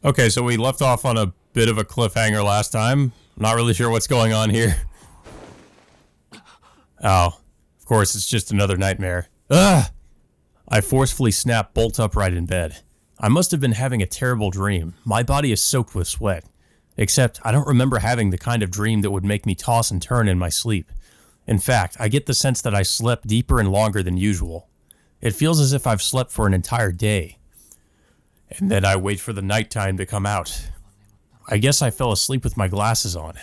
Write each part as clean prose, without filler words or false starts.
Okay, so we left off on a bit of a cliffhanger last time. Not really sure what's going on here. Oh, of course, it's just another nightmare. Ugh! I forcefully snap bolt upright in bed. I must have been having a terrible dream. My body is soaked with sweat. Except, I don't remember having the kind of dream that would make me toss and turn in my sleep. In fact, I get the sense that I slept deeper and longer than usual. It feels as if I've slept for an entire day. And then I wait for the nighttime to come out. I guess I fell asleep with my glasses on.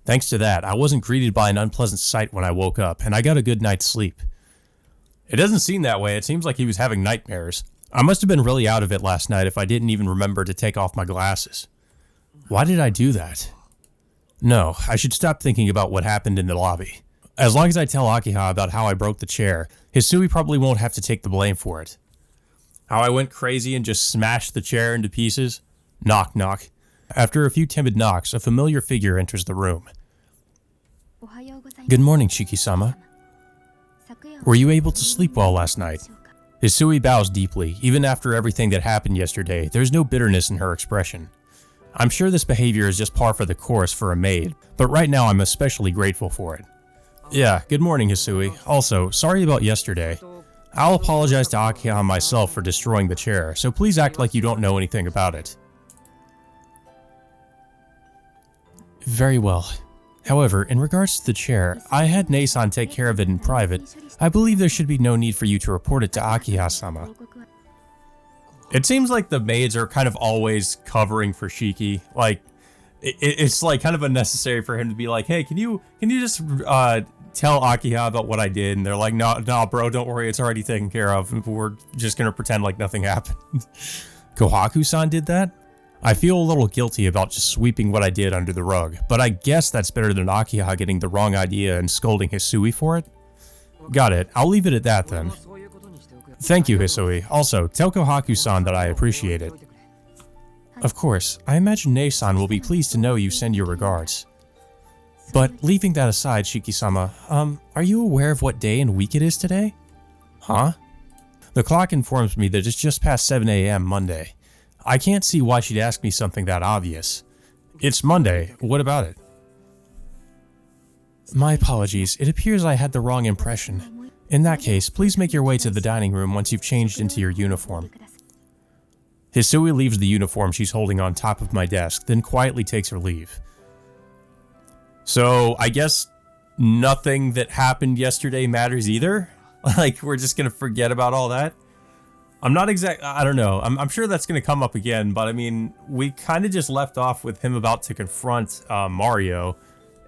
Thanks to that, I wasn't greeted by an unpleasant sight when I woke up, and I got a good night's sleep. It doesn't seem that way. It seems like he was having nightmares. I must have been really out of it last night if I didn't even remember to take off my glasses. Why did I do that? No, I should stop thinking about what happened in the lobby. As long as I tell Akiha about how I broke the chair, Hisui probably won't have to take the blame for it. How I went crazy and just smashed the chair into pieces? Knock, knock. After a few timid knocks, a familiar figure enters the room. Good morning, Shiki-sama. Were you able to sleep well last night? Hisui bows deeply. Even after everything that happened yesterday, there's no bitterness in her expression. I'm sure this behavior is just par for the course for a maid, but right now I'm especially grateful for it. Yeah, good morning, Hisui. Also, sorry about yesterday. I'll apologize to Akiha myself for destroying the chair, so please act like you don't know anything about it. Very well. However, in regards to the chair, I had Nei-san take care of it in private. I believe there should be no need for you to report it to Akiha-sama. It seems like the maids are kind of always covering for Shiki. Like, it's like kind of unnecessary for him to be like, hey, can you just tell Akiha about what I did? And they're like, no, bro, don't worry, it's already taken care of. We're just gonna pretend like nothing happened. Kohaku-san did that? I feel a little guilty about just sweeping what I did under the rug, but I guess that's better than Akiha getting the wrong idea and scolding Hisui for it. Got it, I'll leave it at that then. Thank you, Hisui. Also, tell Kohaku-san that I appreciate it. Of course, I imagine Nei-san will be pleased to know you send your regards. But leaving that aside, Shiki-sama, are you aware of what day and week it is today? Huh? The clock informs me that it's just past 7 a.m. Monday. I can't see why she'd ask me something that obvious. It's Monday, what about it? My apologies, it appears I had the wrong impression. In that case, please make your way to the dining room once you've changed into your uniform. Hisui leaves the uniform she's holding on top of my desk, then quietly takes her leave. So, I guess nothing that happened yesterday matters either? Like, we're just gonna forget about all that? I don't know. I'm sure that's gonna come up again, but I mean, we kind of just left off with him about to confront Mario,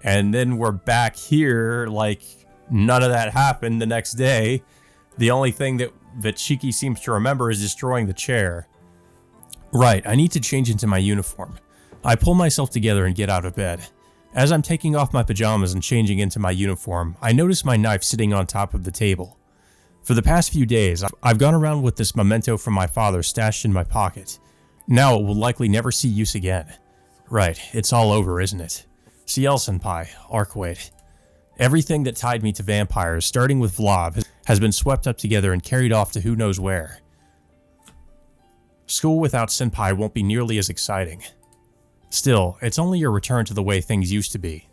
and then we're back here, like, none of that happened the next day. The only thing that Shiki seems to remember is destroying the chair. Right, I need to change into my uniform. I pull myself together and get out of bed. As I'm taking off my pajamas and changing into my uniform, I notice my knife sitting on top of the table. For the past few days, I've gone around with this memento from my father stashed in my pocket. Now it will likely never see use again. Right, it's all over, isn't it? Ciel-senpai, Arkwade. Everything that tied me to vampires, starting with Vlad, has been swept up together and carried off to who knows where. School without Senpai won't be nearly as exciting. Still, it's only a return to the way things used to be.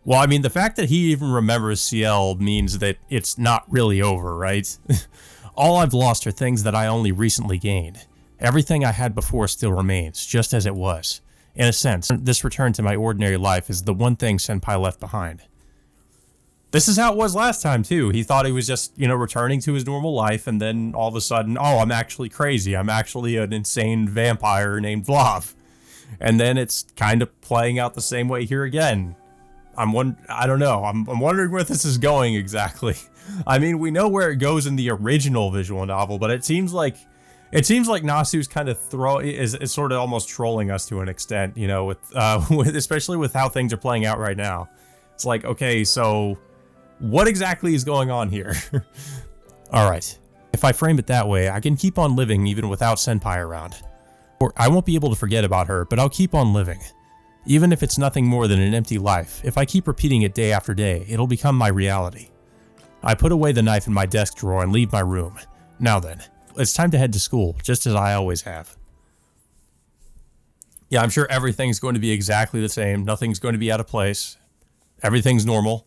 Well, I mean, the fact that he even remembers Ciel means that it's not really over, right? All I've lost are things that I only recently gained. Everything I had before still remains, just as it was. In a sense, this return to my ordinary life is the one thing Senpai left behind. This is how it was last time, too. He thought he was just, returning to his normal life, and then all of a sudden, oh, I'm actually crazy. I'm actually an insane vampire named Vlad. And then it's kind of playing out the same way here again. I don't know. I'm wondering where this is going exactly. I mean, we know where it goes in the original visual novel, but it seems like Nasu's kind of is sort of almost trolling us to an extent, with especially with how things are playing out right now. It's like, okay, so what exactly is going on here? All right. If I frame it that way, I can keep on living even without Senpai around. Or I won't be able to forget about her, but I'll keep on living. Even if it's nothing more than an empty life, if I keep repeating it day after day, it'll become my reality. I put away the knife in my desk drawer and leave my room. Now then, it's time to head to school, just as I always have. Yeah, I'm sure everything's going to be exactly the same. Nothing's going to be out of place. Everything's normal.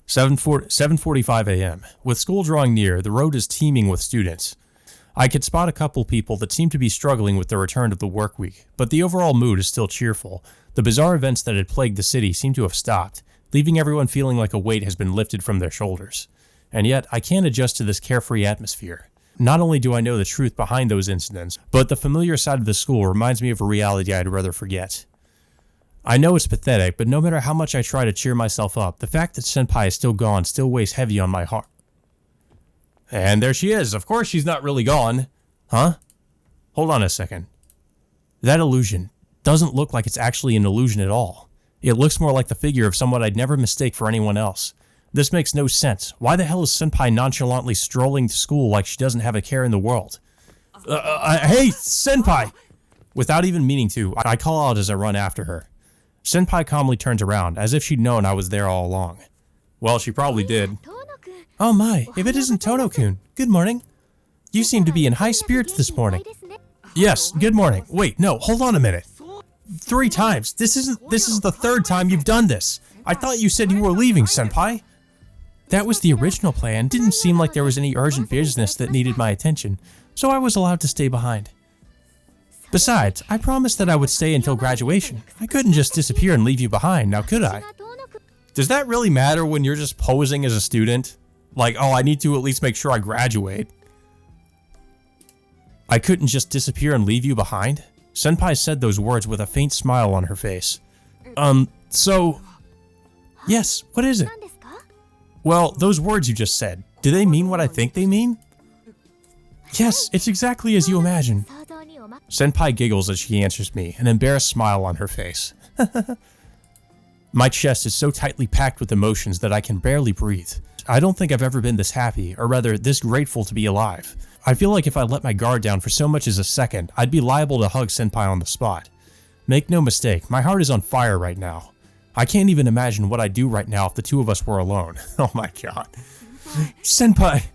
7:45 a.m. With school drawing near, the road is teeming with students. I could spot a couple people that seem to be struggling with the return of the work week, but the overall mood is still cheerful. The bizarre events that had plagued the city seem to have stopped, leaving everyone feeling like a weight has been lifted from their shoulders. And yet, I can't adjust to this carefree atmosphere. Not only do I know the truth behind those incidents, but the familiar side of the school reminds me of a reality I'd rather forget. I know it's pathetic, but no matter how much I try to cheer myself up, the fact that Senpai is still gone still weighs heavy on my heart. And there she is. Of course she's not really gone. Huh? Hold on a second. That illusion doesn't look like it's actually an illusion at all. It looks more like the figure of someone I'd never mistake for anyone else. This makes no sense. Why the hell is Senpai nonchalantly strolling to school like she doesn't have a care in the world? Hey, Senpai! Without even meaning to, I call out as I run after her. Senpai calmly turns around, as if she'd known I was there all along. Well, she probably did. Oh my, if it isn't Tono-kun, good morning. You seem to be in high spirits this morning. Yes, good morning. Wait, no, hold on a minute. 3 times. This is the 3rd time you've done this. I thought you said you were leaving, Senpai. That was the original plan. Didn't seem like there was any urgent business that needed my attention, so I was allowed to stay behind. Besides, I promised that I would stay until graduation. I couldn't just disappear and leave you behind, now could I? Does that really matter when you're just posing as a student? Like, oh, I need to at least make sure I graduate. I couldn't just disappear and leave you behind? Senpai said those words with a faint smile on her face. So... Yes, what is it? Well, those words you just said, do they mean what I think they mean? Yes, it's exactly as you imagine. Senpai giggles as she answers me, an embarrassed smile on her face. My chest is so tightly packed with emotions that I can barely breathe. I don't think I've ever been this happy, or rather, this grateful to be alive. I feel like if I let my guard down for so much as a second, I'd be liable to hug Senpai on the spot. Make no mistake, my heart is on fire right now. I can't even imagine what I'd do right now if the two of us were alone. Oh my god. Senpai!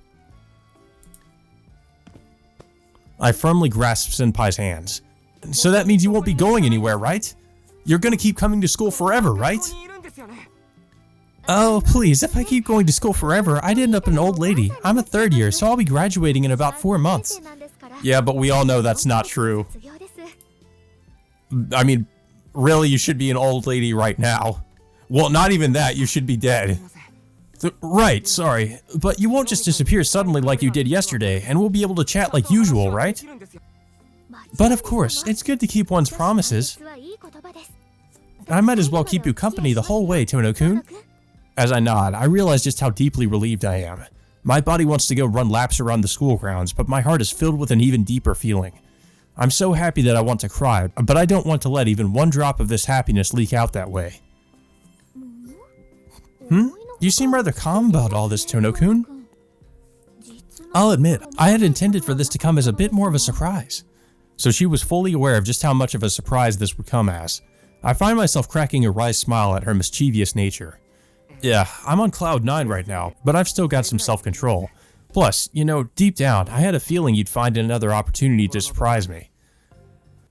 I firmly grasp Senpai's hands. So that means you won't be going anywhere, right? You're gonna keep coming to school forever, right? Oh, please, if I keep going to school forever, I'd end up an old lady. I'm a 3rd year, so I'll be graduating in about 4 months. Yeah, but we all know that's not true. I mean, really, you should be an old lady right now. Well, not even that, you should be dead. Right, sorry. But you won't just disappear suddenly like you did yesterday, and we'll be able to chat like usual, right? But of course, it's good to keep one's promises. I might as well keep you company the whole way, Tono-kun. As I nod, I realize just how deeply relieved I am. My body wants to go run laps around the school grounds, but my heart is filled with an even deeper feeling. I'm so happy that I want to cry, but I don't want to let even one drop of this happiness leak out that way. You seem rather calm about all this, Tono-kun. I'll admit, I had intended for this to come as a bit more of a surprise. So she was fully aware of just how much of a surprise this would come as. I find myself cracking a wry smile at her mischievous nature. Yeah, I'm on cloud 9 right now, but I've still got some self-control. Plus, you know, deep down, I had a feeling you'd find another opportunity to surprise me.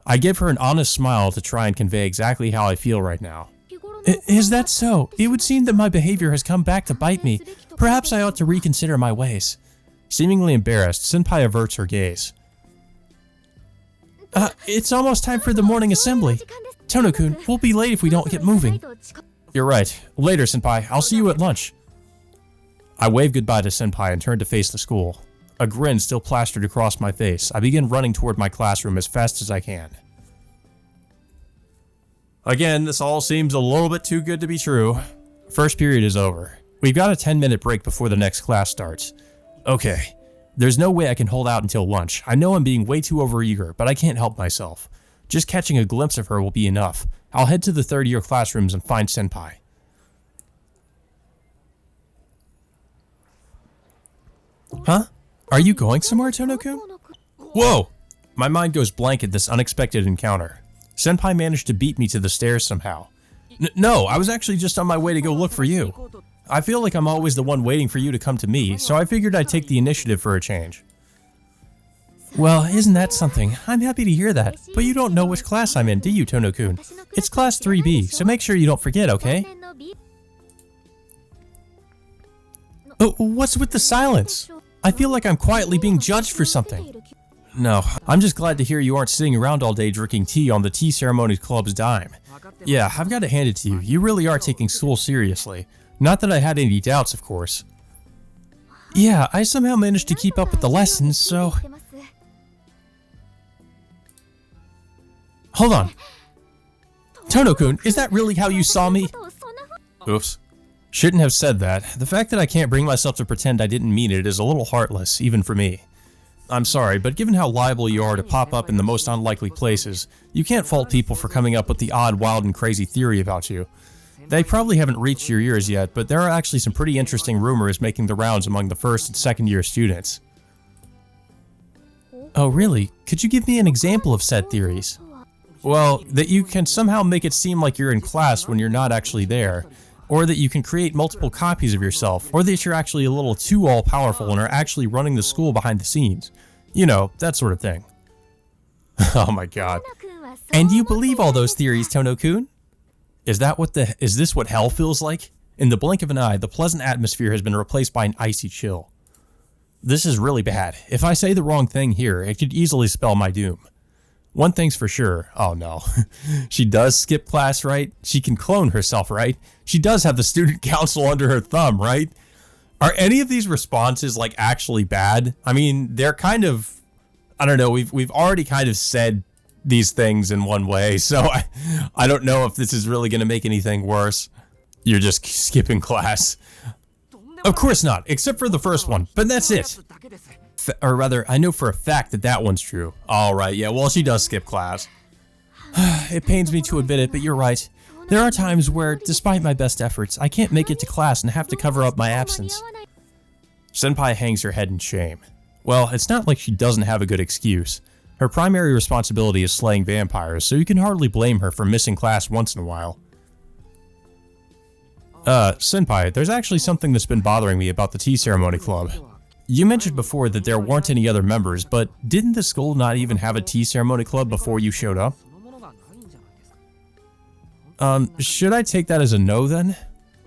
I give her an honest smile to try and convey exactly how I feel right now. Is that so? It would seem that my behavior has come back to bite me. Perhaps I ought to reconsider my ways. Seemingly embarrassed, Senpai averts her gaze. It's almost time for the morning assembly. Tono-kun, we'll be late if we don't get moving. You're right. Later, Senpai. I'll see you at lunch. I wave goodbye to Senpai and turn to face the school. A grin still plastered across my face, I begin running toward my classroom as fast as I can. Again, this all seems a little bit too good to be true. First period is over. We've got a 10-minute break before the next class starts. Okay. There's no way I can hold out until lunch. I know I'm being way too overeager, but I can't help myself. Just catching a glimpse of her will be enough. I'll head to the 3rd-year classrooms and find Senpai. Huh? Are you going somewhere, Tono-kun? Whoa! My mind goes blank at this unexpected encounter. Senpai managed to beat me to the stairs somehow. No, I was actually just on my way to go look for you. I feel like I'm always the one waiting for you to come to me, so I figured I'd take the initiative for a change. Well, isn't that something? I'm happy to hear that. But you don't know which class I'm in, do you, Tono-kun? It's class 3B, so make sure you don't forget, okay? Oh, what's with the silence? I feel like I'm quietly being judged for something. No, I'm just glad to hear you aren't sitting around all day drinking tea on the tea ceremony club's dime. Yeah, I've got to hand it to you. You really are taking school seriously. Not that I had any doubts, of course. Yeah, I somehow managed to keep up with the lessons, so... Hold on. Tono-kun, is that really how you saw me? Oops. Shouldn't have said that. The fact that I can't bring myself to pretend I didn't mean it is a little heartless, even for me. I'm sorry, but given how liable you are to pop up in the most unlikely places, you can't fault people for coming up with the odd, wild, and crazy theory about you. They probably haven't reached your ears yet, but there are actually some pretty interesting rumors making the rounds among the first and second year students. Oh really? Could you give me an example of said theories? Well, that you can somehow make it seem like you're in class when you're not actually there, or that you can create multiple copies of yourself, or that you're actually a little too all-powerful and are actually running the school behind the scenes. You know, that sort of thing. Oh my god. And you believe all those theories, Tono-kun? Is this what hell feels like? In the blink of an eye, the pleasant atmosphere has been replaced by an icy chill. This is really bad. If I say the wrong thing here, it could easily spell my doom. One thing's for sure. Oh no. She does skip class, right? She can clone herself, right? She does have the student council under her thumb, right? Are any of these responses like actually bad? I mean, they're kind of, I don't know, we've already kind of said these things in one way, so I don't know if this is really going to make anything worse. You're just skipping class. Of course not, except for the first one, but that's it. Or rather, I know for a fact that that one's true. Alright, yeah, well, she does skip class. It pains me to admit it, but you're right. There are times where, despite my best efforts, I can't make it to class and have to cover up my absence. Senpai hangs her head in shame. Well, it's not like she doesn't have a good excuse. Her primary responsibility is slaying vampires, so you can hardly blame her for missing class once in a while. Senpai, there's actually something that's been bothering me about the tea ceremony club. You mentioned before that there weren't any other members, but didn't the school not even have a tea ceremony club before you showed up? Should I take that as a no then?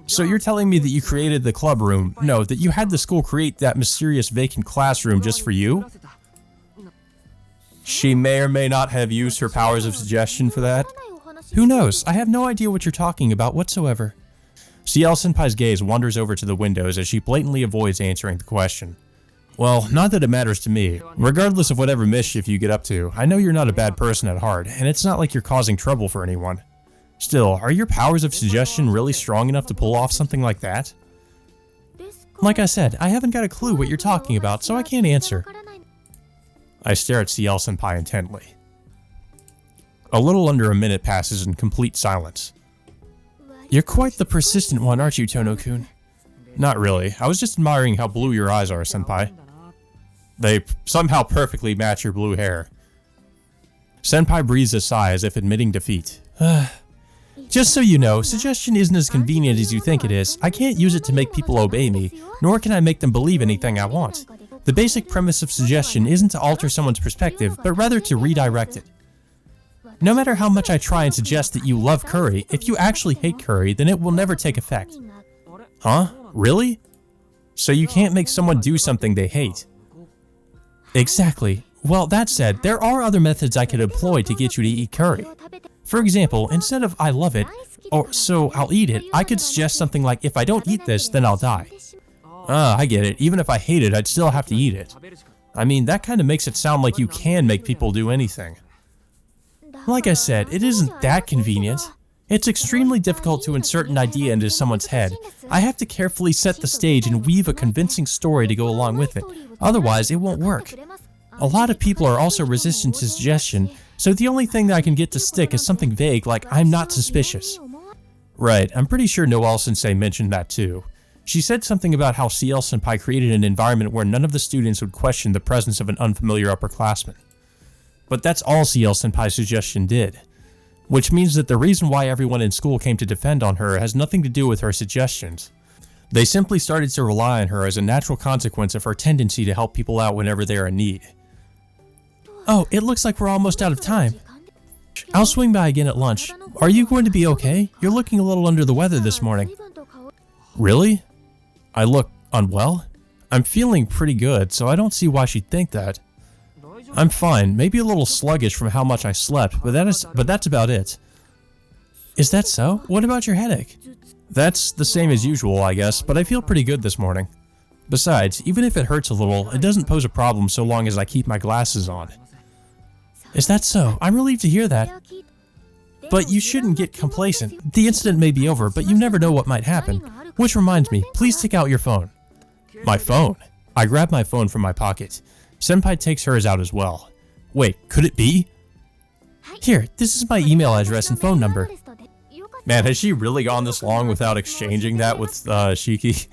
So you're telling me that you created the club room, no, that you had the school create that mysterious vacant classroom just for you? She may or may not have used her powers of suggestion for that. Who knows? I have no idea what you're talking about whatsoever. Ciel Senpai's gaze wanders over to the windows as she blatantly avoids answering the question. Well, not that it matters to me. Regardless of whatever mischief you get up to, I know you're not a bad person at heart, and it's not like you're causing trouble for anyone. Still, are your powers of suggestion really strong enough to pull off something like that? Like I said, I haven't got a clue what you're talking about, so I can't answer. I stare at Ciel Senpai intently. A little under a minute passes in complete silence. You're quite the persistent one, aren't you, Tono-kun? Not really. I was just admiring how blue your eyes are, Senpai. They somehow perfectly match your blue hair. Senpai breathes a sigh as if admitting defeat. Just so you know, suggestion isn't as convenient as you think it is. I can't use it to make people obey me, nor can I make them believe anything I want. The basic premise of suggestion isn't to alter someone's perspective, but rather to redirect it. No matter how much I try and suggest that you love curry, if you actually hate curry, then it will never take effect. Huh? Really? So you can't make someone do something they hate? Exactly. Well, that said, there are other methods I could employ to get you to eat curry. For example, instead of I love it, or so I'll eat it, I could suggest something like if I don't eat this, then I'll die. I get it. Even if I hate it, I'd still have to eat it. I mean, that kind of makes it sound like you can make people do anything. Like I said, it isn't that convenient. It's extremely difficult to insert an idea into someone's head. I have to carefully set the stage and weave a convincing story to go along with it. Otherwise, it won't work. A lot of people are also resistant to suggestion, so the only thing that I can get to stick is something vague like I'm not suspicious. Right, I'm pretty sure Noelle-sensei mentioned that too. She said something about how Ciel Senpai created an environment where none of the students would question the presence of an unfamiliar upperclassman. But that's all Ciel Senpai's suggestion did. Which means that the reason why everyone in school came to defend on her has nothing to do with her suggestions. They simply started to rely on her as a natural consequence of her tendency to help people out whenever they are in need. Oh, it looks like we're almost out of time. I'll swing by again at lunch. Are you going to be okay? You're looking a little under the weather this morning. Really? I look unwell? I'm feeling pretty good, so I don't see why she'd think that. I'm fine, maybe a little sluggish from how much I slept, but that's about it. Is that so? What about your headache? That's the same as usual, I guess, but I feel pretty good this morning. Besides, even if it hurts a little, it doesn't pose a problem so long as I keep my glasses on. Is that so? I'm relieved to hear that. But you shouldn't get complacent. The incident may be over, but you never know what might happen. Which reminds me, please take out your phone. My phone? I grab my phone from my pocket. Senpai takes hers out as well. Wait, could it be? Here, this is my email address and phone number. Man, has she really gone this long without exchanging that with Shiki?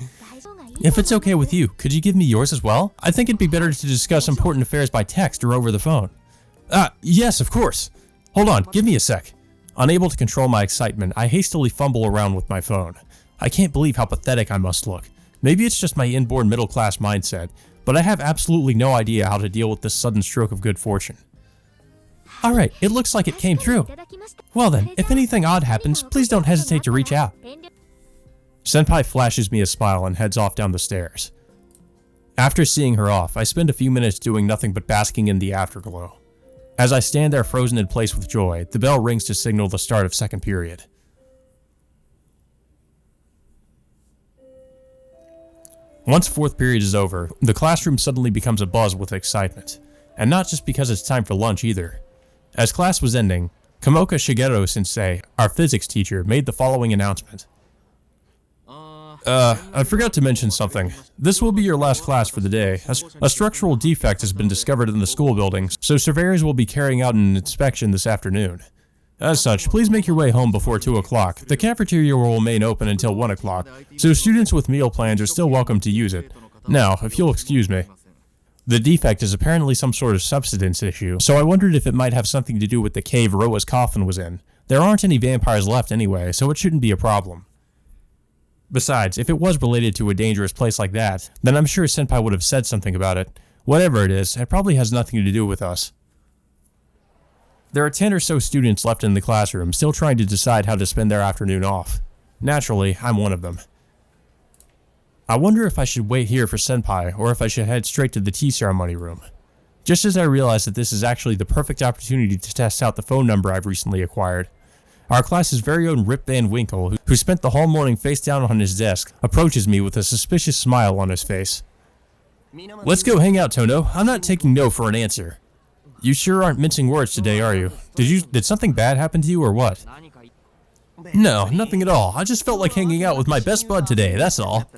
If it's okay with you, could you give me yours as well? I think it'd be better to discuss important affairs by text or over the phone. Yes, of course. Hold on, give me a sec. Unable to control my excitement, I hastily fumble around with my phone. I can't believe how pathetic I must look. Maybe it's just my inborn middle-class mindset, but I have absolutely no idea how to deal with this sudden stroke of good fortune. Alright, it looks like it came through. Well then, if anything odd happens, please don't hesitate to reach out. Senpai flashes me a smile and heads off down the stairs. After seeing her off, I spend a few minutes doing nothing but basking in the afterglow. As I stand there frozen in place with joy, the bell rings to signal the start of second period. Once fourth period is over, the classroom suddenly becomes abuzz with excitement. And not just because it's time for lunch either. As class was ending, Kamoka Shigeru-sensei, our physics teacher, made the following announcement. I forgot to mention something. This will be your last class for the day. A structural defect has been discovered in the school building, so surveyors will be carrying out an inspection this afternoon. As such, please make your way home before 2 o'clock. The cafeteria will remain open until 1 o'clock, so students with meal plans are still welcome to use it. Now, if you'll excuse me. The defect is apparently some sort of subsidence issue, so I wondered if it might have something to do with the cave Roa's coffin was in. There aren't any vampires left anyway, so it shouldn't be a problem. Besides, if it was related to a dangerous place like that, then I'm sure Senpai would have said something about it. Whatever it is, it probably has nothing to do with us. There are 10 or so students left in the classroom, still trying to decide how to spend their afternoon off. Naturally, I'm one of them. I wonder if I should wait here for Senpai, or if I should head straight to the tea ceremony room. Just as I realize that this is actually the perfect opportunity to test out the phone number I've recently acquired, our class's very own Rip Van Winkle, who spent the whole morning face down on his desk, approaches me with a suspicious smile on his face. Let's go hang out, Tono. I'm not taking no for an answer. You sure aren't mincing words today, are you? Did something bad happen to you or what? No, nothing at all. I just felt like hanging out with my best bud today, that's all.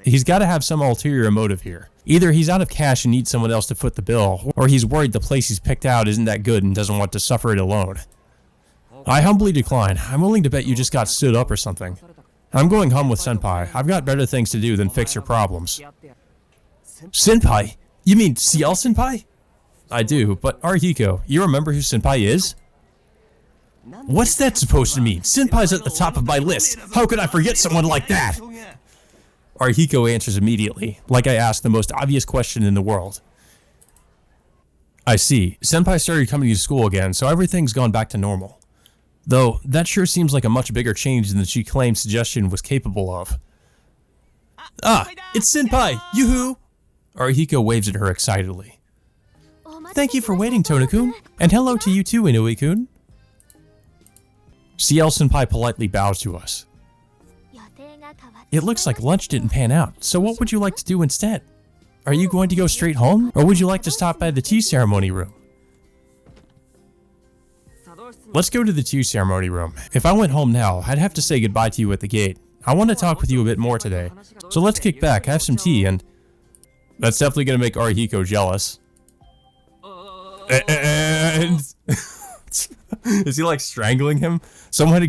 He's got to have some ulterior motive here. Either he's out of cash and needs someone else to foot the bill, or he's worried the place he's picked out isn't that good and doesn't want to suffer it alone. I humbly decline. I'm willing to bet you just got stood up or something. I'm going home with Senpai. I've got better things to do than fix your problems. Senpai? You mean Ciel Senpai? I do, but Arihiko, you remember who Senpai is? What's that supposed to mean? Senpai's at the top of my list. How could I forget someone like that? Arihiko answers immediately, like I asked the most obvious question in the world. I see. Senpai started coming to school again, so everything's gone back to normal. Though, that sure seems like a much bigger change than she claimed suggestion was capable of. Ah, it's Senpai! Yoo-hoo! Arihiko waves at her excitedly. Thank you for waiting, Tono-kun. And hello to you too, Inui-kun. Ciel Senpai politely bows to us. It looks like lunch didn't pan out, so what would you like to do instead? Are you going to go straight home, or would you like to stop by the tea ceremony room? Let's go to the tea ceremony room. If I went home now, I'd have to say goodbye to you at the gate. I want to talk with you a bit more today. So let's kick back, have some tea, and... That's definitely going to make Arihiko jealous. And... Is he like strangling him? Someone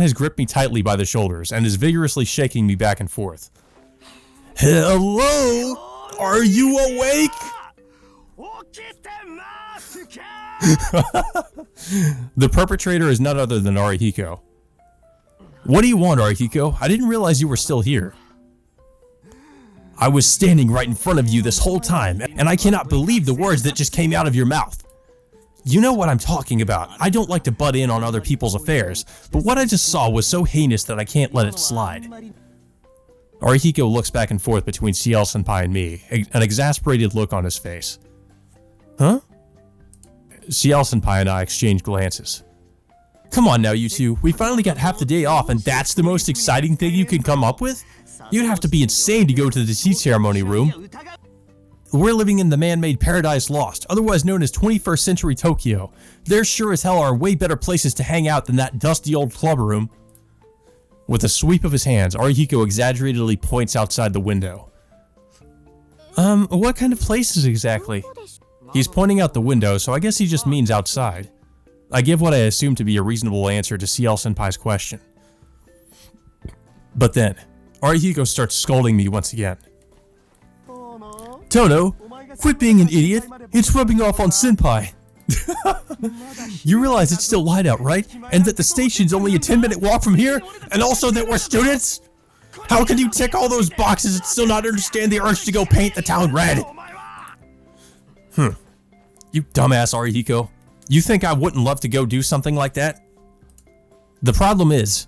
has gripped me tightly by the shoulders and is vigorously shaking me back and forth. Hello? Are you awake? The perpetrator is none other than Arihiko. What do you want, Arihiko? I didn't realize you were still here. I was standing right in front of you this whole time, and I cannot believe the words that just came out of your mouth. You know what I'm talking about. I don't like to butt in on other people's affairs, but what I just saw was so heinous that I can't let it slide. Arihiko looks back and forth between Ciel-senpai and me, an exasperated look on his face. Huh? Ciel-senpai and I exchange glances. Come on now, you two. We finally got half the day off, and that's the most exciting thing you can come up with? You'd have to be insane to go to the tea ceremony room. We're living in the man-made Paradise Lost, otherwise known as 21st century Tokyo. There sure as hell are way better places to hang out than that dusty old club room. With a sweep of his hands, Arihiko exaggeratedly points outside the window. What kind of places exactly? He's pointing out the window, so I guess he just means outside. I give what I assume to be a reasonable answer to Ciel-senpai's question. But then, Arihiko starts scolding me once again. Tono, quit being an idiot. It's rubbing off on senpai. You realize it's still light out, right? And that the station's only a 10-minute walk from here? And also that we're students? How can you tick all those boxes and still not understand the urge to go paint the town red? You dumbass Arihiko. You think I wouldn't love to go do something like that? The problem is...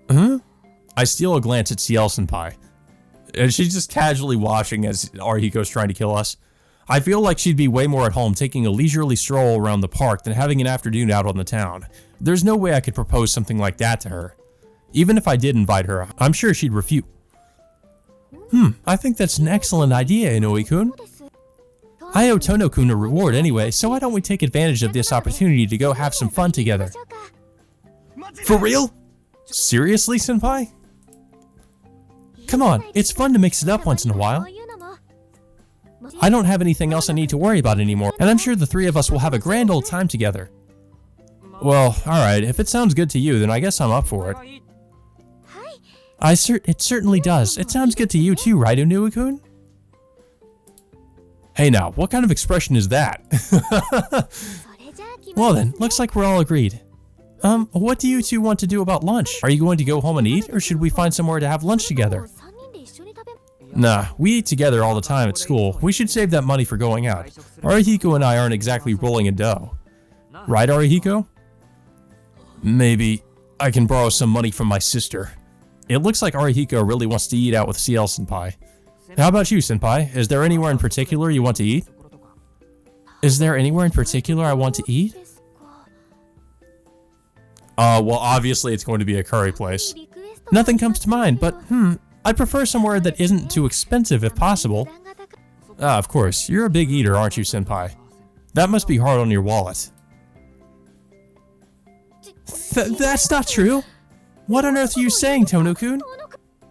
I steal a glance at Ciel-senpai. And she's just casually watching as Arihiko's trying to kill us. I feel like she'd be way more at home taking a leisurely stroll around the park than having an afternoon out on the town. There's no way I could propose something like that to her. Even if I did invite her, I'm sure she'd refute. I think that's an excellent idea, Inoue-kun. I owe Tono-kun a reward anyway, so why don't we take advantage of this opportunity to go have some fun together? For real? Seriously, senpai? Come on, it's fun to mix it up once in a while. I don't have anything else I need to worry about anymore, and I'm sure the three of us will have a grand old time together. Well, alright, if it sounds good to you, then I guess I'm up for it. It certainly does. It sounds good to you too, right, Inoue-kun? Hey now, what kind of expression is that? Well then, looks like we're all agreed. What do you two want to do about lunch? Are you going to go home and eat, or should we find somewhere to have lunch together? Nah, we eat together all the time at school. We should save that money for going out. Arihiko and I aren't exactly rolling in dough. Right, Arihiko? Maybe I can borrow some money from my sister. It looks like Arihiko really wants to eat out with Ciel-senpai. How about you, senpai? Is there anywhere in particular you want to eat? Is there anywhere in particular I want to eat? Well, obviously it's going to be a curry place. Nothing comes to mind, but I prefer somewhere that isn't too expensive if possible. Of course, you're a big eater, aren't you, senpai? That must be hard on your wallet. That's not true. What on earth are you saying, Tono-kun?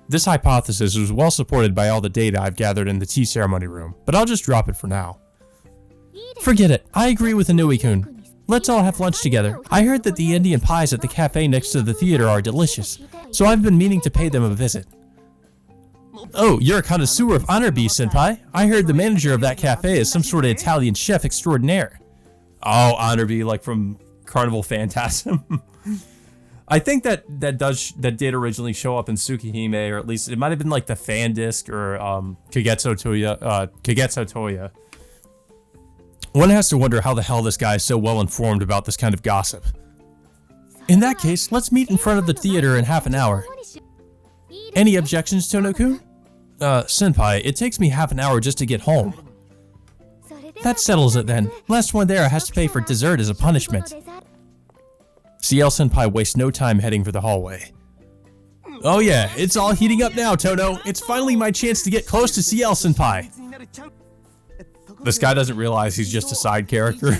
This hypothesis was well supported by all the data I've gathered in the tea ceremony room, but I'll just drop it for now. Forget it. I agree with Inoue-kun. Let's all have lunch together. I heard that the Indian pies at the cafe next to the theater are delicious, so I've been meaning to pay them a visit. Oh, you're a connoisseur of honor beef, senpai. I heard the manager of that cafe is some sort of Italian chef extraordinaire. Oh, honor beef, like from Carnival Phantasm. I think that did originally show up in Tsukihime, or at least it might have been like the fan disc or Kagetsu Toya. One has to wonder how the hell this guy is so well informed about this kind of gossip. In that case, let's meet in front of the theater in half an hour. Any objections, Tono-kun? Senpai, it takes me half an hour just to get home. That settles it then. Last one there has to pay for dessert as a punishment. Ciel-senpai wastes no time heading for the hallway. Oh yeah, it's all heating up now, Tono. It's finally my chance to get close to Ciel-senpai. This guy doesn't realize he's just a side character.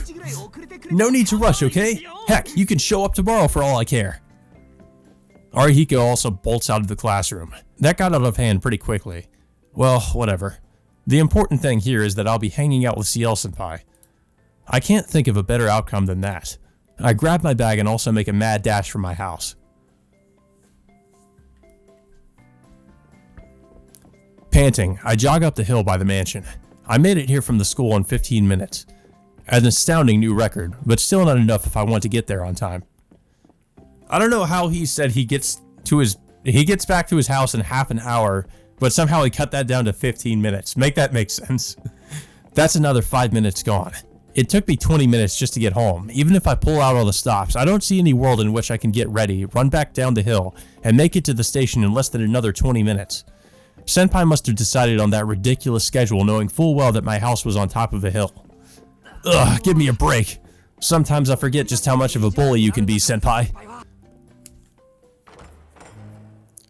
No need to rush, okay? Heck, you can show up tomorrow for all I care. Arihiko also bolts out of the classroom. That got out of hand pretty quickly. Well, whatever. The important thing here is that I'll be hanging out with Ciel-senpai. I can't think of a better outcome than that. I grab my bag and also make a mad dash for my house. Panting, I jog up the hill by the mansion. I made it here from the school in 15 minutes. An astounding new record, but still not enough if I want to get there on time. I don't know how he said he gets back to his house in half an hour, but somehow he cut that down to 15 minutes. Make that make sense. That's another 5 minutes gone. It took me 20 minutes just to get home. Even if I pull out all the stops, I don't see any world in which I can get ready, run back down the hill, and make it to the station in less than another 20 minutes. Senpai must have decided on that ridiculous schedule knowing full well that my house was on top of a hill. Ugh, give me a break. Sometimes I forget just how much of a bully you can be, Senpai.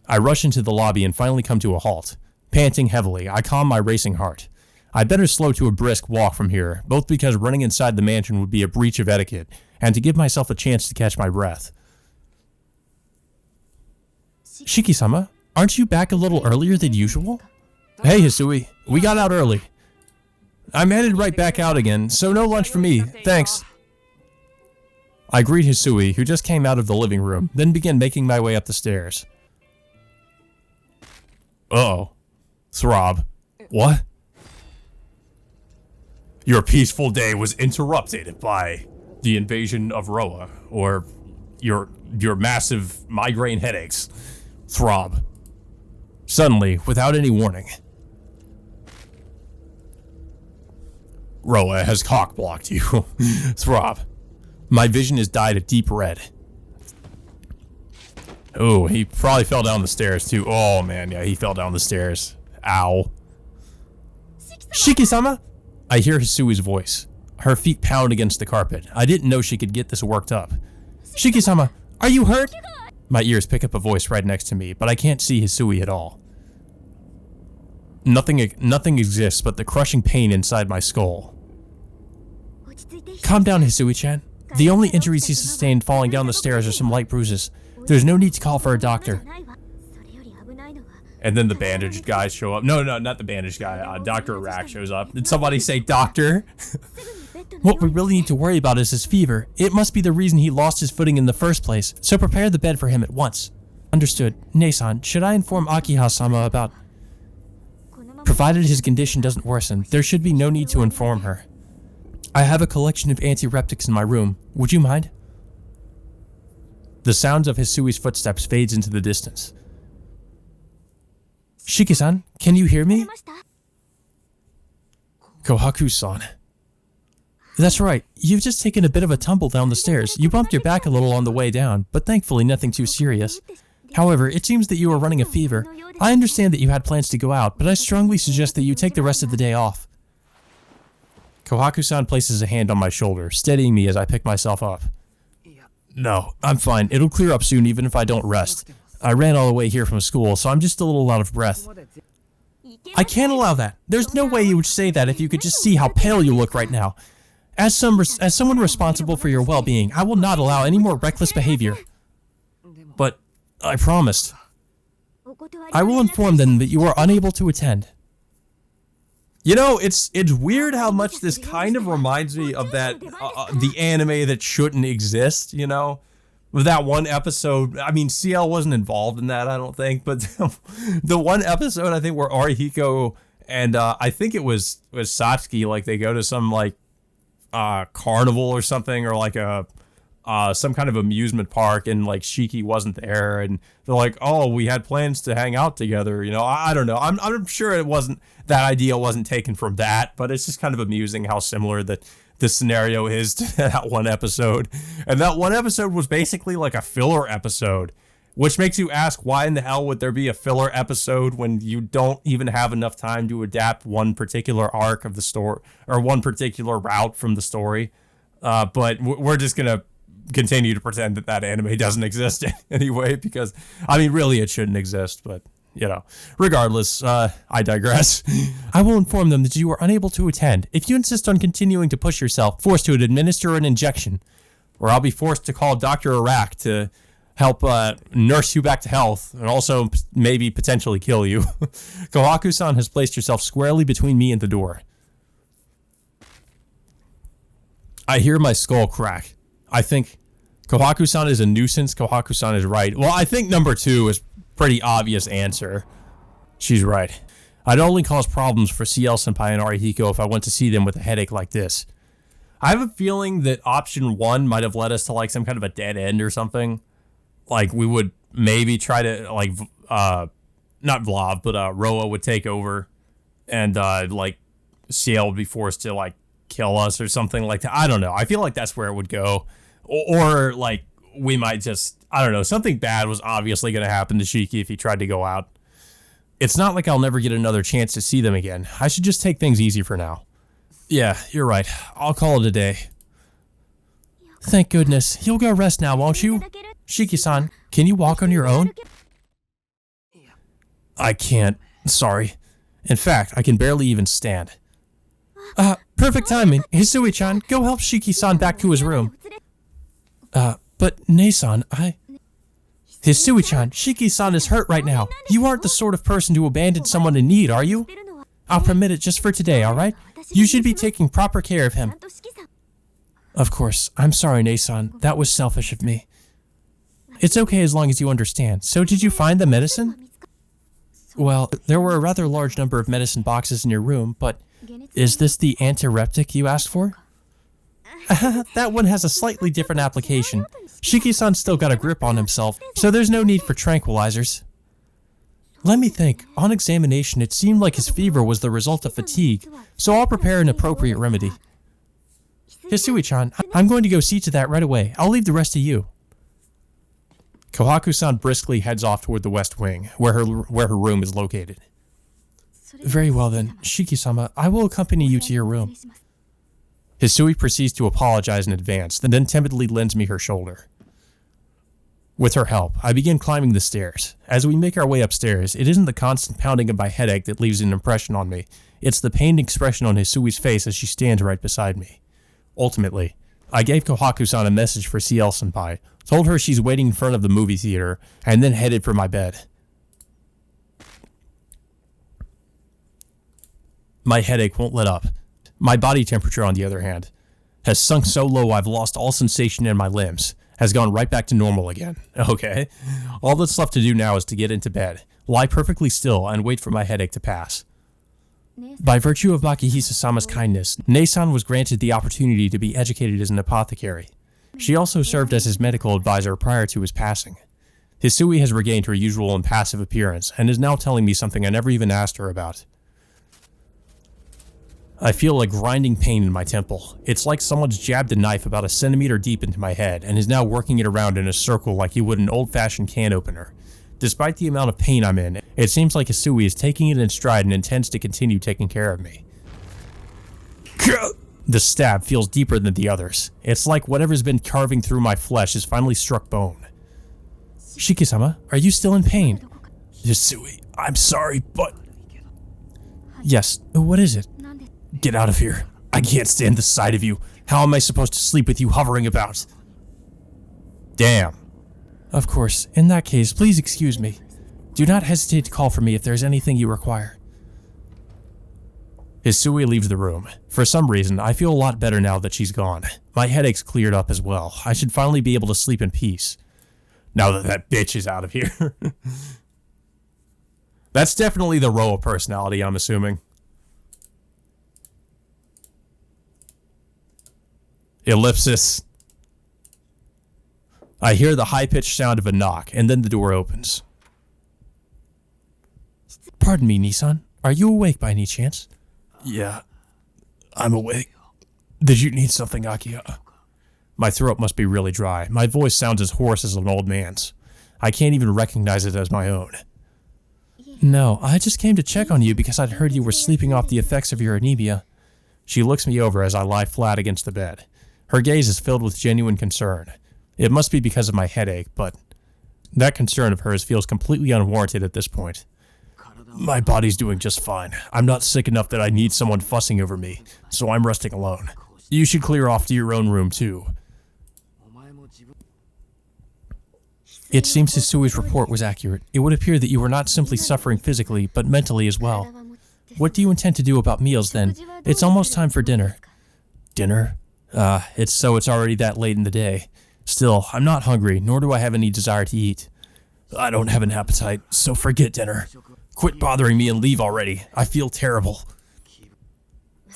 I rush into the lobby and finally come to a halt. Panting heavily, I calm my racing heart. I'd better slow to a brisk walk from here, both because running inside the mansion would be a breach of etiquette, and to give myself a chance to catch my breath. Shiki-sama, aren't you back a little earlier than usual? Hey, Hisui, we got out early. I'm headed right back out again, so no lunch for me, thanks. I greet Hisui, who just came out of the living room, then begin making my way up the stairs. Uh-oh. Throb. What? Your peaceful day was interrupted by the invasion of Roa, or your massive migraine headaches. Throb. Suddenly, without any warning. Roa has cock-blocked you. Throb. My vision is dyed a deep red. Oh, he probably fell down the stairs too. Oh man, yeah, he fell down the stairs. Ow. Shiki-sama? I hear Hisui's voice. Her feet pound against the carpet. I didn't know she could get this worked up. Shiki-sama, are you hurt? My ears pick up a voice right next to me, but I can't see Hisui at all. Nothing exists but the crushing pain inside my skull. Calm down, Hisui-chan. The only injuries he sustained falling down the stairs are some light bruises. There's no need to call for a doctor. And then the bandaged guys show up. No, not the bandaged guy. Dr. Arak shows up. Did somebody say doctor? What we really need to worry about is his fever. It must be the reason he lost his footing in the first place, so prepare the bed for him at once. Understood. Nei-san, should I inform Akiha-sama about... Provided his condition doesn't worsen, there should be no need to inform her. I have a collection of antireptics in my room. Would you mind? The sounds of Hisui's footsteps fades into the distance. Shiki-san, can you hear me? Kohaku-san. That's right, you've just taken a bit of a tumble down the stairs. You bumped your back a little on the way down, but thankfully nothing too serious. However, it seems that you are running a fever. I understand that you had plans to go out, but I strongly suggest that you take the rest of the day off. Kohaku-san places a hand on my shoulder, steadying me as I pick myself up. No, I'm fine. It'll clear up soon even if I don't rest. I ran all the way here from school, so I'm just a little out of breath. I can't allow that. There's no way you would say that if you could just see how pale you look right now. As someone responsible for your well-being, I will not allow any more reckless behavior. But I promised. I will inform them that you are unable to attend. You know, it's weird how much this kind of reminds me of that the anime that shouldn't exist, you know? With that one episode, I mean, Ciel wasn't involved in that, I don't think, but the one episode, I think, where Arihiko and I think it was Satsuki, like, they go to some, like, carnival or something, or like a some kind of amusement park, and like Shiki wasn't there, and they're like, oh, we had plans to hang out together, you know. I don't know, I'm sure it wasn't, that idea wasn't taken from that, but it's just kind of amusing how similar that the scenario is to that one episode. And that one episode was basically like a filler episode, which makes you ask, why in the hell would there be a filler episode when you don't even have enough time to adapt one particular arc of the story, or one particular route from the story? But we're just gonna continue to pretend that anime doesn't exist anyway, because, I mean, really it shouldn't exist, but, you know, regardless, I digress. I will inform them that you are unable to attend. If you insist on continuing to push yourself, forced to administer an injection, or I'll be forced to call Dr. Arak to help nurse you back to health, and also maybe potentially kill you. Kohaku-san has placed herself squarely between me and the door. I hear my skull crack. I think Kohaku-san is a nuisance. Kohaku-san is right. Well, I think number 2 is pretty obvious answer. She's right. I'd only cause problems for Ciel Senpai and Arihiko if I went to see them with a headache like this. I have a feeling that option 1 might have led us to like some kind of a dead end or something. Like we would maybe try to like, not Vlav, but Roa would take over, and like Ciel would be forced to like kill us or something like that. I don't know. I feel like that's where it would go. Or like, we might just, I don't know, something bad was obviously going to happen to Shiki if he tried to go out. It's not like I'll never get another chance to see them again. I should just take things easy for now. Yeah, you're right. I'll call it a day. Thank goodness. You'll go rest now, won't you? Shiki-san, can you walk on your own? I can't. Sorry. In fact, I can barely even stand. Perfect timing. Hisui-chan, go help Shiki-san back to his room. But Nei-san, Hisui-chan, Shiki-san is hurt right now. You aren't the sort of person to abandon someone in need, are you? I'll permit it just for today, alright? You should be taking proper care of him. Of course. I'm sorry, Nei-san. That was selfish of me. It's okay as long as you understand. So did you find the medicine? Well, there were a rather large number of medicine boxes in your room, but is this the antireptic you asked for? That one has a slightly different application. Shiki-san still got a grip on himself, so there's no need for tranquilizers. Let me think. On examination, it seemed like his fever was the result of fatigue, so I'll prepare an appropriate remedy. Hisui-chan, I'm going to go see to that right away. I'll leave the rest to you. Kohaku-san briskly heads off toward the west wing, where her room is located. Very well then, Shiki-sama, I will accompany you to your room. Hisui proceeds to apologize in advance, and then timidly lends me her shoulder. With her help, I begin climbing the stairs. As we make our way upstairs, it isn't the constant pounding of my headache that leaves an impression on me. It's the pained expression on Hisui's face as she stands right beside me. Ultimately, I gave Kohaku-san a message for Ciel-senpai, told her she's waiting in front of the movie theater, and then headed for my bed. My headache won't let up. My body temperature, on the other hand, has sunk so low I've lost all sensation in my limbs, has gone right back to normal again. Okay. All that's left to do now is to get into bed, lie perfectly still, and wait for my headache to pass. By virtue of Makihisa-sama's kindness, Nei-san was granted the opportunity to be educated as an apothecary. She also served as his medical advisor prior to his passing. Hisui has regained her usual impassive appearance, and is now telling me something I never even asked her about. I feel a grinding pain in my temple. It's like someone's jabbed a knife about a centimeter deep into my head and is now working it around in a circle like you would an old-fashioned can opener. Despite the amount of pain I'm in, it seems like Hisui is taking it in stride and intends to continue taking care of me. The stab feels deeper than the others. It's like whatever's been carving through my flesh has finally struck bone. Shiki-sama, are you still in pain? Hisui, I'm sorry, but... Yes, what is it? Get out of here. I can't stand the sight of you. How am I supposed to sleep with you hovering about? Damn. Of course. In that case, please excuse me. Do not hesitate to call for me if there's anything you require. Hisui leaves the room. For some reason, I feel a lot better now that she's gone. My headache's cleared up as well. I should finally be able to sleep in peace. Now that that bitch is out of here. That's definitely the Roa personality, I'm assuming. Ellipsis. I hear the high-pitched sound of a knock, and then the door opens. Pardon me, Nissan. Are you awake by any chance? Yeah, I'm awake. Did you need something, Akiya? My throat must be really dry. My voice sounds as hoarse as an old man's. I can't even recognize it as my own. No, I just came to check on you because I'd heard you were sleeping off the effects of your anemia. She looks me over as I lie flat against the bed. Her gaze is filled with genuine concern. It must be because of my headache, but that concern of hers feels completely unwarranted at this point. My body's doing just fine. I'm not sick enough that I need someone fussing over me, so I'm resting alone. You should clear off to your own room, too. It seems Hisui's report was accurate. It would appear that you were not simply suffering physically, but mentally as well. What do you intend to do about meals, then? It's almost time for dinner. Dinner? It's already that late in the day. Still, I'm not hungry, nor do I have any desire to eat. I don't have an appetite, so forget dinner. Quit bothering me and leave already. I feel terrible.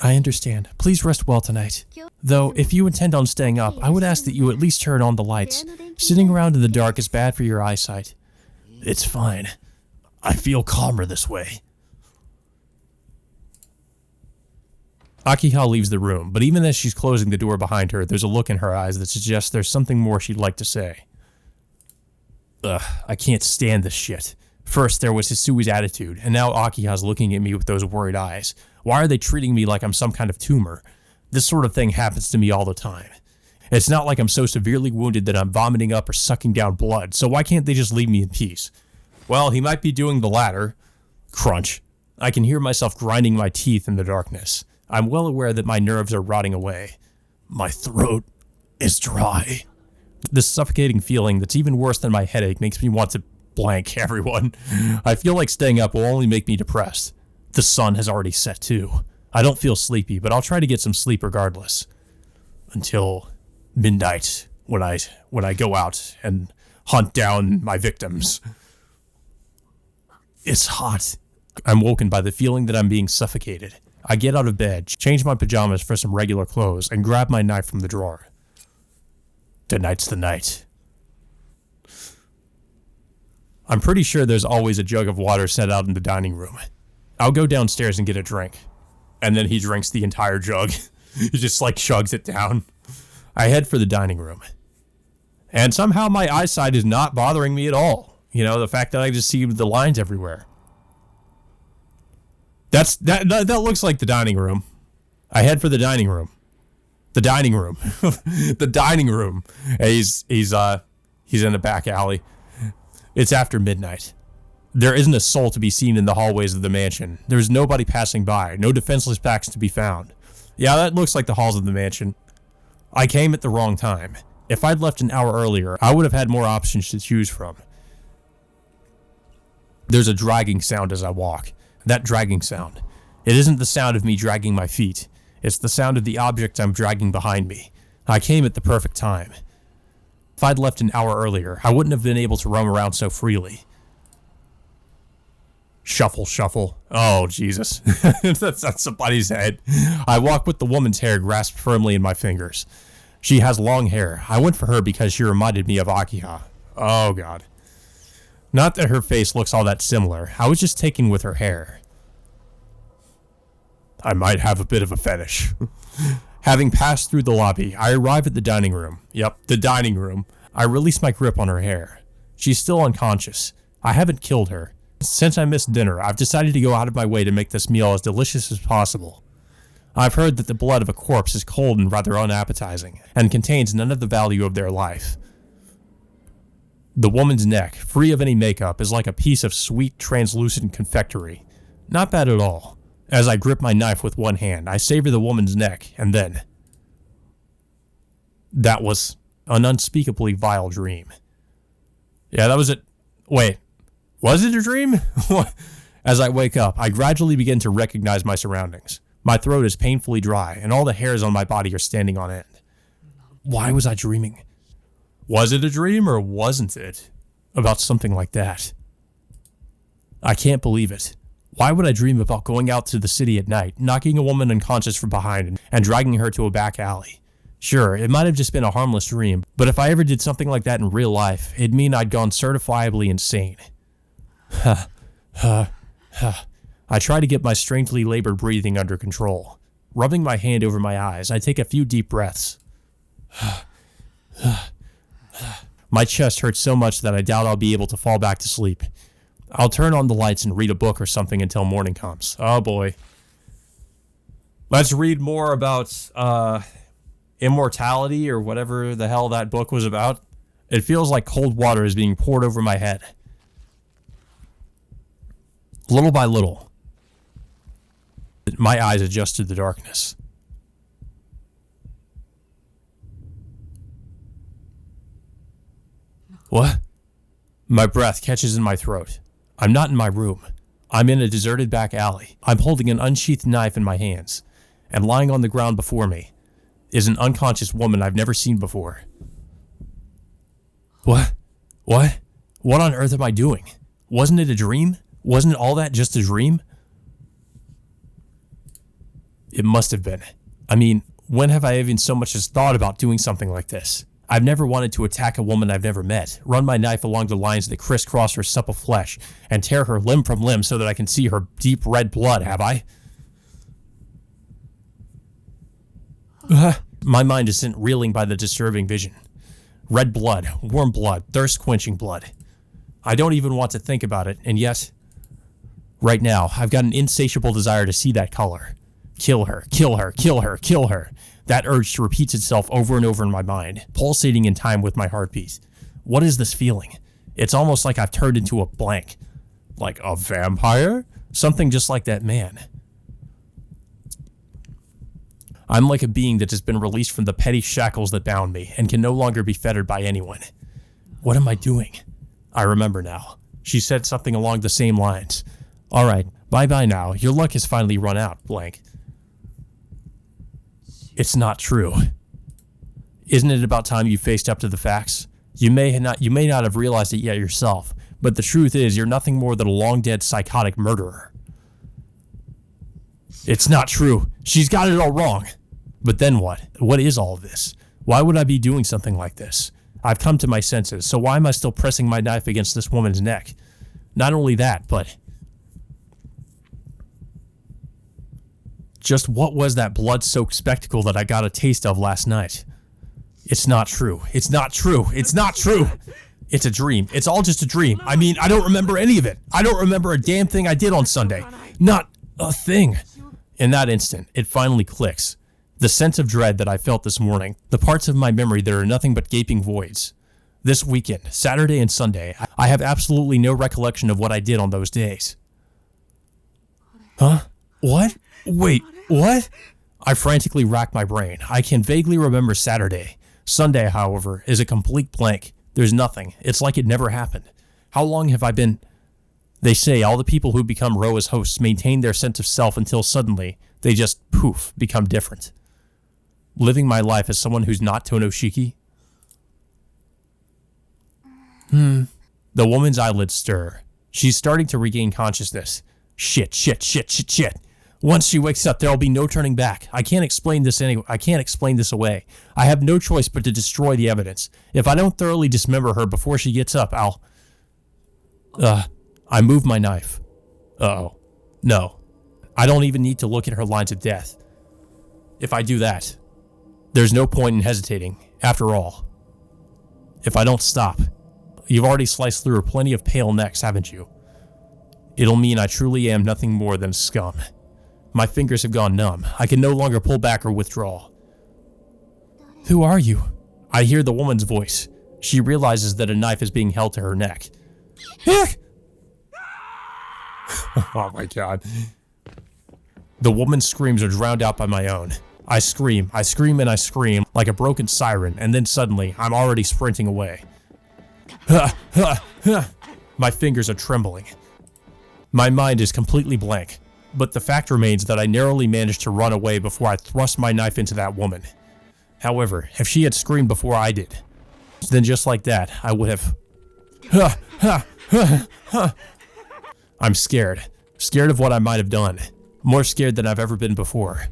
I understand. Please rest well tonight. Though, if you intend on staying up, I would ask that you at least turn on the lights. Sitting around in the dark is bad for your eyesight. It's fine. I feel calmer this way. Akiha leaves the room, but even as she's closing the door behind her, there's a look in her eyes that suggests there's something more she'd like to say. Ugh, I can't stand this shit. First, there was Hisui's attitude, and now Akiha's looking at me with those worried eyes. Why are they treating me like I'm some kind of tumor? This sort of thing happens to me all the time. It's not like I'm so severely wounded that I'm vomiting up or sucking down blood, so why can't they just leave me in peace? Well, he might be doing the latter. Crunch. I can hear myself grinding my teeth in the darkness. I'm well aware that my nerves are rotting away. My throat is dry. This suffocating feeling that's even worse than my headache makes me want to blank everyone. I feel like staying up will only make me depressed. The sun has already set too. I don't feel sleepy, but I'll try to get some sleep regardless. Until midnight, when I go out and hunt down my victims. It's hot. I'm woken by the feeling that I'm being suffocated. I get out of bed, change my pajamas for some regular clothes, and grab my knife from the drawer. Tonight's the night. I'm pretty sure there's always a jug of water set out in the dining room. I'll go downstairs and get a drink. And then he drinks the entire jug. He just chugs it down. I head for the dining room. And somehow my eyesight is not bothering me at all. You know, the fact that I just see the lines everywhere. That looks like the dining room. I head for the dining room. The dining room. The dining room. He's in a back alley. It's after midnight. There isn't a soul to be seen in the hallways of the mansion. There's nobody passing by. No defenseless backs to be found. Yeah, that looks like the halls of the mansion. I came at the wrong time. If I'd left an hour earlier, I would have had more options to choose from. There's a dragging sound as I walk. That dragging sound. It isn't the sound of me dragging my feet. It's the sound of the object I'm dragging behind me. I came at the perfect time. If I'd left an hour earlier, I wouldn't have been able to roam around so freely. Shuffle, shuffle. Oh, Jesus. That's on somebody's head. I walk with the woman's hair grasped firmly in my fingers. She has long hair. I went for her because she reminded me of Akiha. Oh, God. Not that her face looks all that similar. I was just taken with her hair. I might have a bit of a fetish. Having passed through the lobby, I arrive at the dining room. Yep, the dining room. I release my grip on her hair. She's still unconscious. I haven't killed her. Since I missed dinner, I've decided to go out of my way to make this meal as delicious as possible. I've heard that the blood of a corpse is cold and rather unappetizing, and contains none of the value of their life. The woman's neck, free of any makeup, is like a piece of sweet, translucent confectory. Not bad at all. As I grip my knife with one hand, I savor the woman's neck, and then... That was an unspeakably vile dream. Yeah, that was it. Wait. Was it a dream? As I wake up, I gradually begin to recognize my surroundings. My throat is painfully dry, and all the hairs on my body are standing on end. Why was I dreaming? Was it a dream, or wasn't it? About something like that. I can't believe it. Why would I dream about going out to the city at night, knocking a woman unconscious from behind, and dragging her to a back alley? Sure, it might have just been a harmless dream, but if I ever did something like that in real life, it'd mean I'd gone certifiably insane. I try to get my strangely labored breathing under control. Rubbing my hand over my eyes, I take a few deep breaths. My chest hurts so much that I doubt I'll be able to fall back to sleep. I'll turn on the lights and read a book or something until morning comes. Oh boy. Let's read more about immortality or whatever the hell that book was about. It feels like cold water is being poured over my head. Little by little, my eyes adjust to the darkness. What? My breath catches in my throat. I'm not in my room. I'm in a deserted back alley. I'm holding an unsheathed knife in my hands, and lying on the ground before me is an unconscious woman I've never seen before. What? What? What on earth am I doing? Wasn't it a dream? Wasn't all that just a dream? It must have been. I mean, when have I even so much as thought about doing something like this? I've never wanted to attack a woman I've never met, run my knife along the lines that crisscross her supple flesh, and tear her limb from limb so that I can see her deep red blood, have I? My mind is sent reeling by the disturbing vision. Red blood, warm blood, thirst-quenching blood. I don't even want to think about it, and yet, right now, I've got an insatiable desire to see that color. Kill her, kill her, kill her, kill her. That urge repeats itself over and over in my mind, pulsating in time with my heartbeat. What is this feeling? It's almost like I've turned into a blank. Like a vampire? Something just like that man. I'm like a being that has been released from the petty shackles that bound me and can no longer be fettered by anyone. What am I doing? I remember now. She said something along the same lines. Alright, bye-bye now. Your luck has finally run out, blank. It's not true. Isn't it about time you faced up to the facts? You may not have realized it yet yourself, but the truth is you're nothing more than a long-dead psychotic murderer. It's not true. She's got it all wrong. But then what? What is all of this? Why would I be doing something like this? I've come to my senses, so why am I still pressing my knife against this woman's neck? Not only that, but just what was that blood-soaked spectacle that I got a taste of last night? It's not true. It's not true. It's not true. It's a dream. It's all just a dream. I mean, I don't remember any of it. I don't remember a damn thing I did on Sunday. Not a thing. In that instant, it finally clicks. The sense of dread that I felt this morning, the parts of my memory that are nothing but gaping voids. This weekend, Saturday and Sunday, I have absolutely no recollection of what I did on those days. Huh? What? Wait, what? I frantically rack my brain. I can vaguely remember Saturday. Sunday, however, is a complete blank. There's nothing. It's like it never happened. How long have I been... They say all the people who become Ro as hosts maintain their sense of self until suddenly they just, poof, become different. Living my life as someone who's not Tonoshiki? The woman's eyelids stir. She's starting to regain consciousness. Shit. Once she wakes up, there'll be no turning back. I can't explain this away. I have no choice but to destroy the evidence. If I don't thoroughly dismember her before she gets up, I move my knife. Uh-oh. No. I don't even need to look at her lines of death. If I do that, there's no point in hesitating. After all, if I don't stop, you've already sliced through plenty of pale necks, haven't you? It'll mean I truly am nothing more than scum. My fingers have gone numb. I can no longer pull back or withdraw. Who are you? I hear the woman's voice. She realizes that a knife is being held to her neck. Oh my god. The woman's screams are drowned out by my own. I scream, and I scream like a broken siren, and then suddenly, I'm already sprinting away. My fingers are trembling. My mind is completely blank, but the fact remains that I narrowly managed to run away before I thrust my knife into that woman. However, if she had screamed before I did, then just like that, I would have... I'm scared. Scared of what I might have done. More scared than I've ever been before.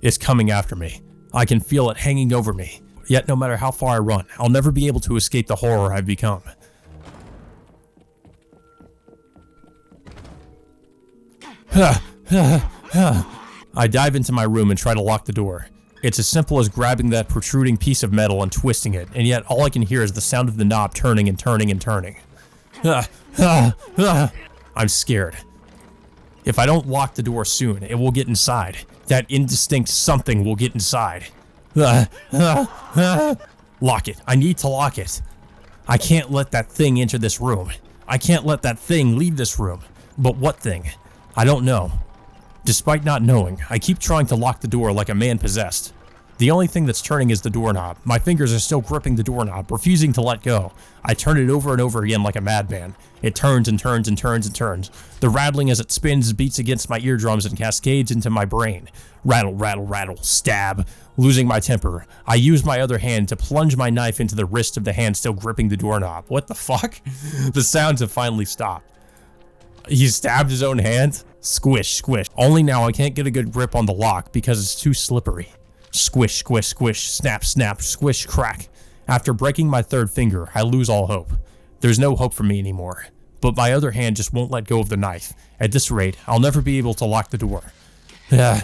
It's coming after me. I can feel it hanging over me. Yet no matter how far I run, I'll never be able to escape the horror I've become. I dive into my room and try to lock the door. It's as simple as grabbing that protruding piece of metal and twisting it, and yet all I can hear is the sound of the knob turning and turning and turning. I'm scared. If I don't lock the door soon, it will get inside. That indistinct something will get inside. Lock it. I need to lock it. I can't let that thing enter this room. I can't let that thing leave this room. But what thing? I don't know. Despite not knowing, I keep trying to lock the door like a man possessed. The only thing that's turning is the doorknob. My fingers are still gripping the doorknob, refusing to let go. I turn it over and over again like a madman. It turns and turns and turns and turns. The rattling as it spins beats against my eardrums and cascades into my brain. Rattle, rattle, rattle, stab. Losing my temper, I use my other hand to plunge my knife into the wrist of the hand still gripping the doorknob. What the fuck? The sounds have finally stopped. He stabbed his own hand? Squish, squish. Only now I can't get a good grip on the lock because it's too slippery. Squish, squish, squish, snap, snap, squish, crack. After breaking my third finger, I lose all hope. There's no hope for me anymore. But my other hand just won't let go of the knife. At this rate, I'll never be able to lock the door. At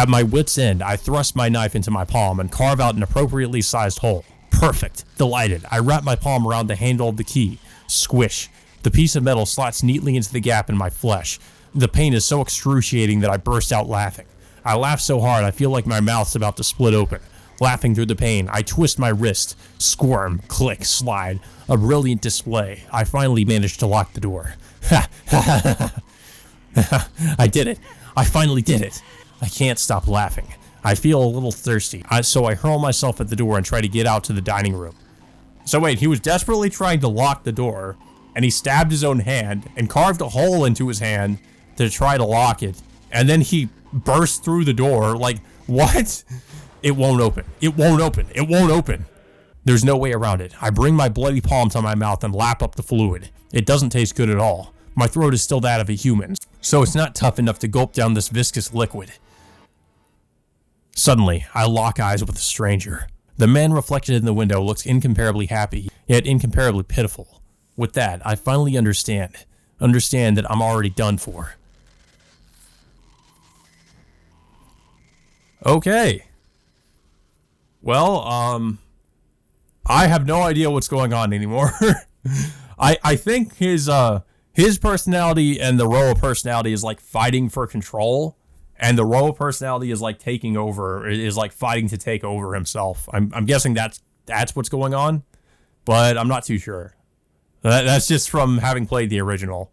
my wit's end, I thrust my knife into my palm and carve out an appropriately sized hole. Perfect. Delighted. I wrap my palm around the handle of the key. Squish. The piece of metal slots neatly into the gap in my flesh. The pain is so excruciating that I burst out laughing. I laugh so hard I feel like my mouth's about to split open. Laughing through the pain, I twist my wrist. Squirm, click, slide. A brilliant display. I finally managed to lock the door. I did it. I finally did it. I can't stop laughing. I feel a little thirsty, so I hurl myself at the door and try to get out to the dining room. So wait, he was desperately trying to lock the door, and he stabbed his own hand and carved a hole into his hand to try to lock it, and then he burst through the door. Like, what? It won't open. It won't open. It won't open. There's no way around it. I bring my bloody palm to my mouth and lap up the fluid. It doesn't taste good at all. My throat is still that of a human, so it's not tough enough to gulp down this viscous liquid. Suddenly, I lock eyes with a stranger. The man reflected in the window looks incomparably happy, yet incomparably pitiful. With that, I finally understand that I'm already done for. Okay. Well, I have no idea what's going on anymore. I think his personality and the Roa personality is like fighting for control, and the Roa personality is like taking over, is like fighting to take over himself. I'm guessing that's what's going on, but I'm not too sure. That's just from having played the original.